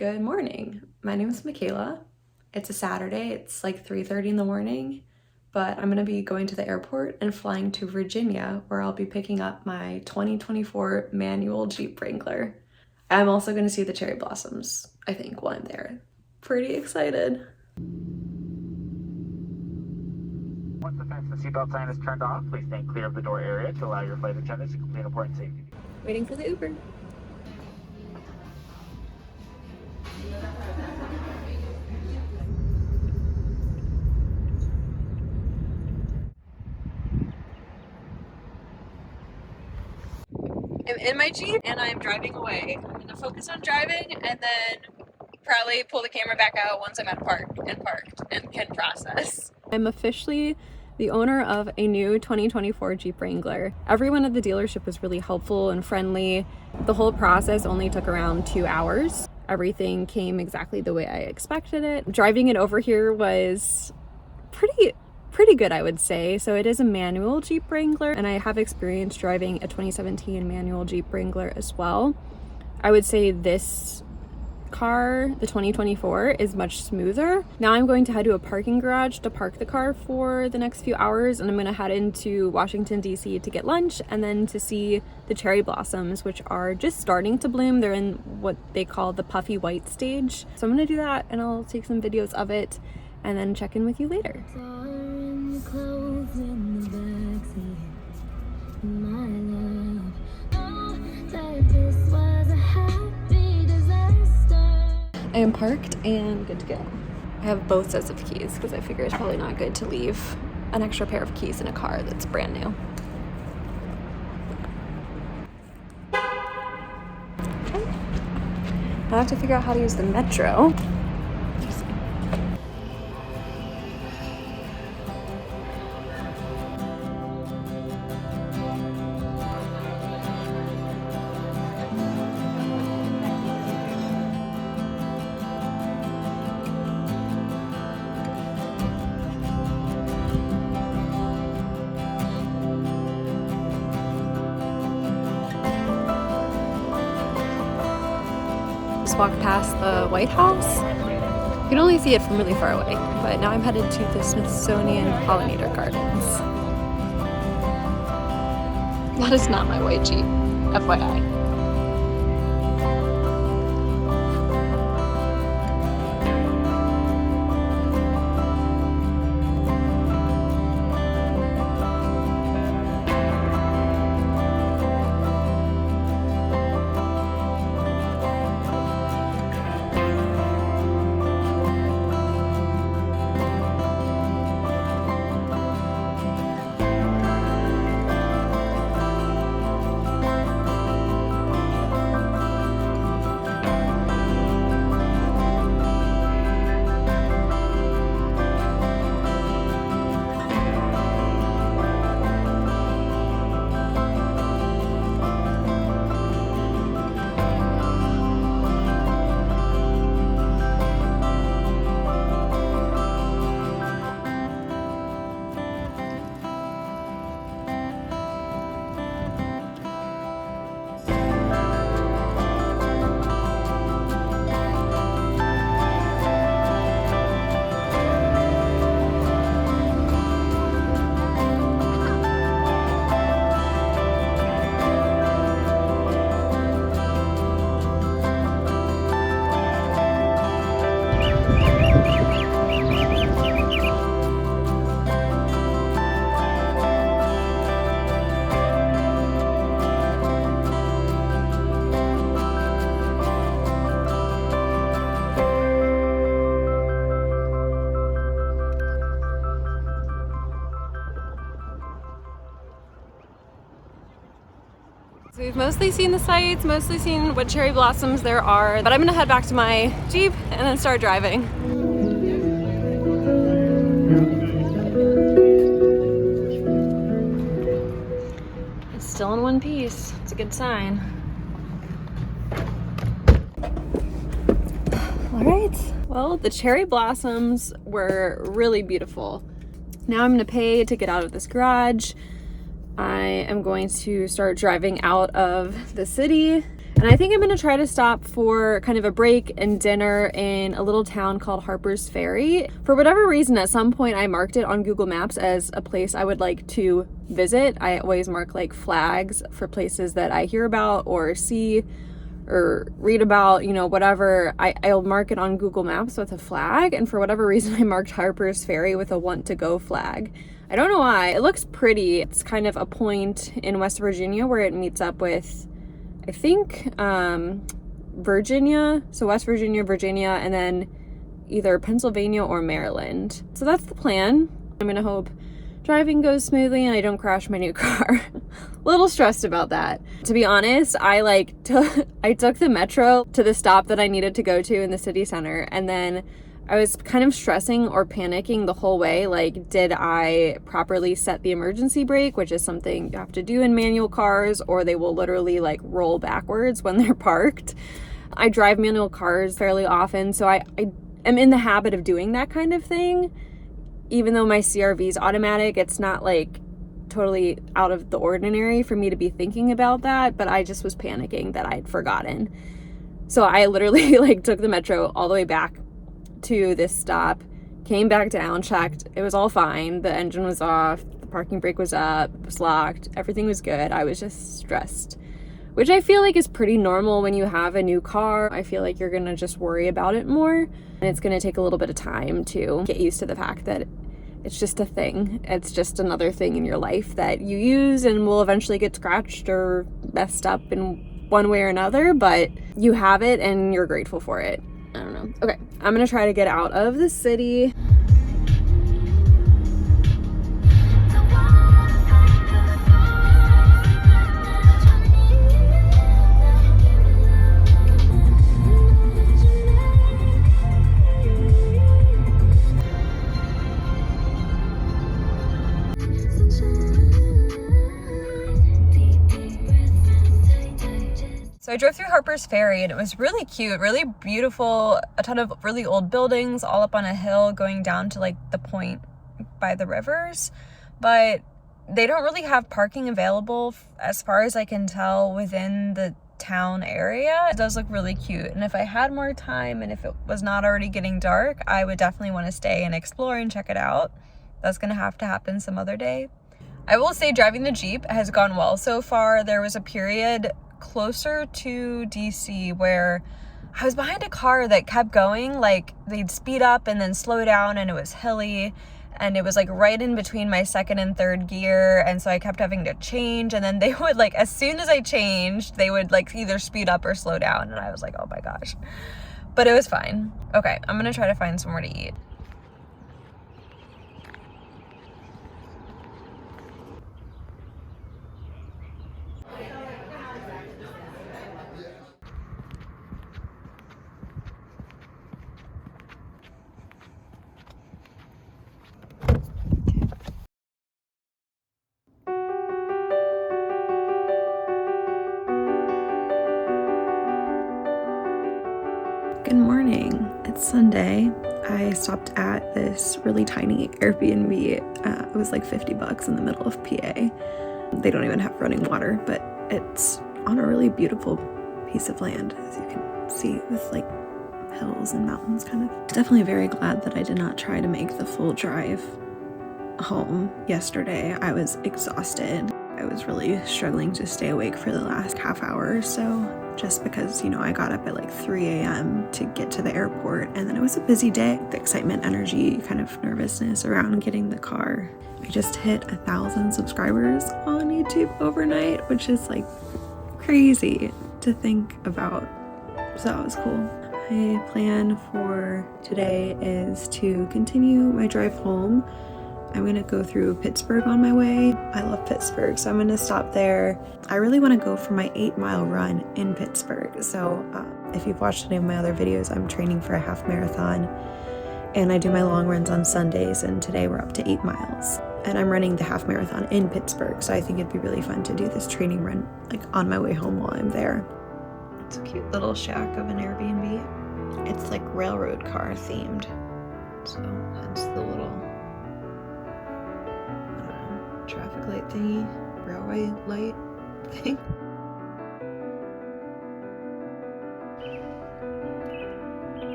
Good morning. My name is Michaela. It's a Saturday. It's like 3:30 in the morning, but I'm gonna be going to the airport and flying to Virginia, where I'll be picking up my 2024 manual Jeep Wrangler. I'm also gonna see the cherry blossoms, I think, while I'm there. Pretty excited. Once the fasten seatbelt sign is turned off, please stand clear of the door area to allow your flight attendants to complete important safety. Waiting for the Uber. I'm in my Jeep and I'm driving away. I'm gonna focus on driving and then probably pull the camera back out once I'm at a park and parked and can process. I'm officially the owner of a new 2024 Jeep Wrangler. Everyone at the dealership was really helpful and friendly. The whole process only took around 2 hours. Everything came exactly the way I expected it. Driving it over here was pretty good, I would say. So it is a manual Jeep Wrangler, and I have experience driving a 2017 manual Jeep Wrangler as well. I would say this car, the 2024, is much smoother. Now I'm going to head to a parking garage to park the car for the next few hours, and I'm going to head into Washington, D.C. to get lunch and then to see the cherry blossoms, which are just starting to bloom. They're in what they call the puffy white stage. So I'm going to do that, and I'll take some videos of it and then check in with you later. I am parked and good to go. I have both sets of keys because I figure it's probably not good to leave an extra pair of keys in a car that's brand new. Okay. I have to figure out how to use the metro. Walk past the White House. You can only see it from really far away, but now I'm headed to the Smithsonian Pollinator Gardens. That is not my white Jeep, FYI. So we've mostly seen the sights, mostly seen what cherry blossoms there are, but I'm gonna head back to my Jeep and then start driving. It's still in one piece. It's a good sign. All right, well, the cherry blossoms were really beautiful. Now I'm gonna pay to get out of this garage. I am going to start driving out of the city, And I think I'm gonna try to stop for kind of a break and dinner in a little town called Harper's Ferry. For whatever reason, at some point I marked it on Google Maps as a place I would like to visit. I always mark like flags for places that I hear about or see or read about, you know, whatever. I'll mark it on Google Maps with a flag, and for whatever reason I marked Harper's Ferry with a want to go flag. I don't know why. It looks pretty. It's kind of a point in West Virginia where it meets up with, I think, Virginia, so West Virginia, Virginia, and then either Pennsylvania or Maryland. So that's the plan. I'm gonna hope driving goes smoothly and I don't crash my new car. A little stressed about that. To be honest, I took the metro to the stop that I needed to go to in the city center, and then I was kind of stressing or panicking the whole way. Like, did I properly set the emergency brake, which is something you have to do in manual cars, or they will literally like roll backwards when they're parked. I drive manual cars fairly often, so I am in the habit of doing that kind of thing. Even though my CRV is automatic, it's not like totally out of the ordinary for me to be thinking about that, but I just was panicking that I'd forgotten. So I literally like took the metro all the way back to this stop, came back down, checked, it was all fine. The engine was off, the parking brake was up, it was locked, everything was good. I was just stressed, which I feel like is pretty normal when you have a new car. I feel like you're gonna just worry about it more, and it's gonna take a little bit of time to get used to the fact that it's just a thing. It's just another thing in your life that you use and will eventually get scratched or messed up in one way or another, but you have it and you're grateful for it. I don't know. Okay, I'm gonna try to get out of the city. So I drove through Harper's Ferry and it was really cute, really beautiful, a ton of really old buildings all up on a hill going down to like the point by the rivers, but they don't really have parking available as far as I can tell within the town area. It does look really cute, and if I had more time and if it was not already getting dark, I would definitely want to stay and explore and check it out. That's gonna have to happen some other day. I will say driving the Jeep has gone well so far. There was a period closer to DC where I was behind a car that kept going, like they'd speed up and then slow down, and it was hilly, and it was like right in between my second and third gear, and so I kept having to change, and then they would like, as soon as I changed, they would like either speed up or slow down, and I was like, oh my gosh. But it was fine. Okay, I'm gonna try to find somewhere to eat. Good morning. It's Sunday. I stopped at this really tiny Airbnb. It was like $50 in the middle of PA. They don't even have running water, but it's on a really beautiful piece of land, as you can see, with like hills and mountains kind of. Definitely very glad that I did not try to make the full drive home yesterday. I was exhausted. I was really struggling to stay awake for the last half hour or so, just because, you know, I got up at like 3 a.m. to get to the airport, and then it was a busy day. The excitement, energy, kind of nervousness around getting the car. I just hit 1,000 subscribers on YouTube overnight, which is like crazy to think about. So that was cool. My plan for today is to continue my drive home. I'm gonna go through Pittsburgh on my way. I love Pittsburgh, so I'm gonna stop there. I really wanna go for my 8-mile run in Pittsburgh. So if you've watched any of my other videos, I'm training for a half marathon, and I do my long runs on Sundays, and today we're up to 8 miles. And I'm running the half marathon in Pittsburgh, so I think it'd be really fun to do this training run like on my way home while I'm there. It's a cute little shack of an Airbnb. It's like railroad car themed, so hence the little traffic light thingy, railway light thing.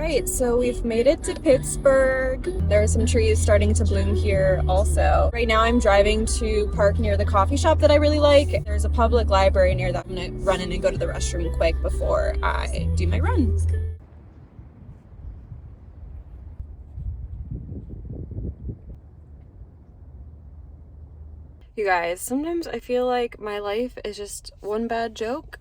right, so we've made it to Pittsburgh. There are some trees starting to bloom here also. Right now I'm driving to park near the coffee shop that I really like. There's a public library near that. I'm gonna run in and go to the restroom quick before I do my run. You guys, sometimes I feel like my life is just one bad joke.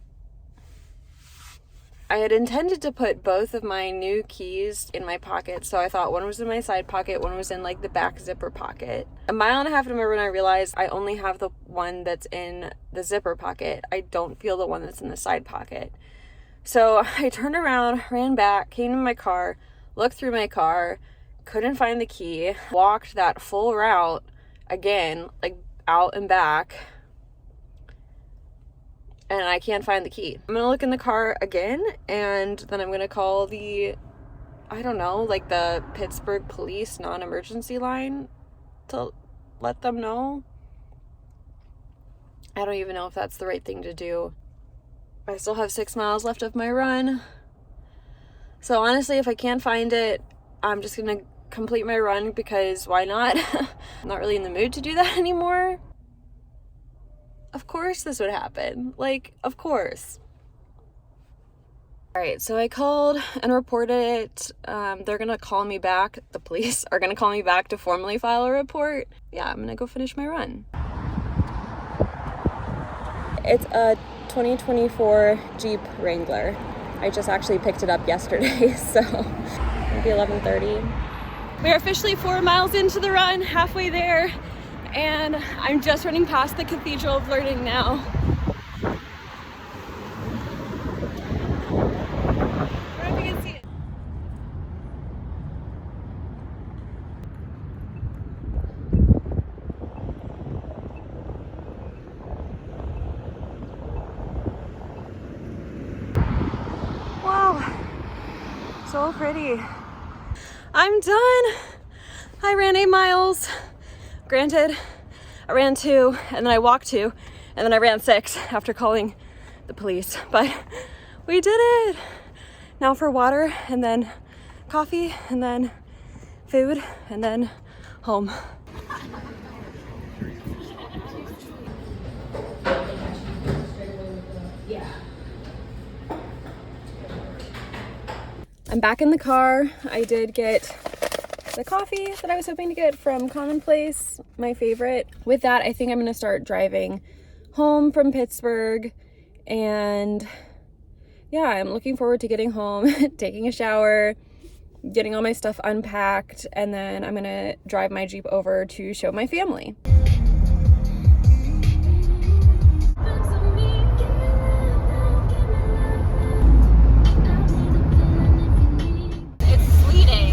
I had intended to put both of my new keys in my pocket, so I thought one was in my side pocket, one was in like the back zipper pocket. A mile and a half into my run, I realized I only have the one that's in the zipper pocket. I don't feel the one that's in the side pocket. So I turned around, ran back, came to my car, looked through my car, couldn't find the key, walked that full route again, like out and back, and I can't find the key. I'm gonna look in the car again, and then I'm gonna call the, I don't know, like the Pittsburgh police non-emergency line to let them know. I don't even know if that's the right thing to do. I still have 6 miles left of my run. So honestly, if I can't find it, I'm just gonna complete my run because why not? I'm not really in the mood to do that anymore. Of course this would happen. Like, of course. All right, so I called and reported it. They're gonna call me back. The police are gonna call me back to formally file a report. Yeah, I'm gonna go finish my run. It's a 2024 Jeep Wrangler. I just actually picked it up yesterday, so maybe 11:30. We're officially 4 miles into the run, halfway there, and I'm just running past the Cathedral of Learning now. I don't know if you can see it. Wow, so pretty. I'm done. I ran 8 miles. Granted, I ran 2, and then I walked 2, and then I ran 6 after calling the police, but we did it. Now for water, and then coffee, and then food, and then home. I'm back in the car. I did get the coffee that I was hoping to get from Commonplace, my favorite. With that, I think I'm gonna start driving home from Pittsburgh, and yeah, I'm looking forward to getting home, taking a shower, getting all my stuff unpacked, and then I'm gonna drive my Jeep over to show my family.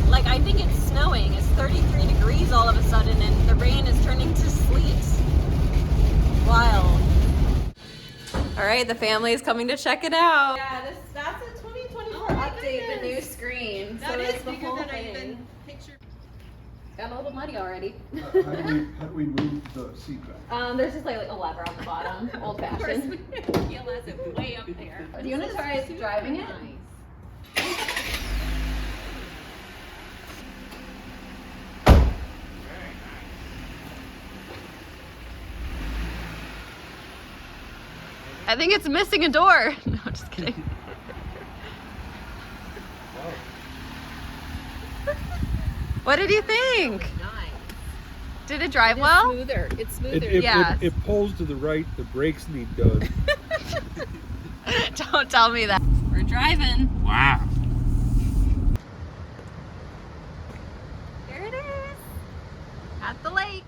Like, I think it's snowing. It's 33 degrees all of a sudden, and the rain is turning to sleet. Wild. All right, the family is coming to check it out. Yeah, that's a 2024 Update, the new screen. That so is it's the bigger whole than I thing. even pictured. Got a little muddy already. How do we move the seat back? There's just like a lever on the bottom, old fashioned. Kiel has it way up there. Do you want to try driving it? I think it's missing a door. No, just kidding. What did you think? Nice. Did it drive well? Smoother. It's smoother. Yeah. It pulls to the right, the brakes need done. Don't tell me that. We're driving. Wow. There it is. At the lake.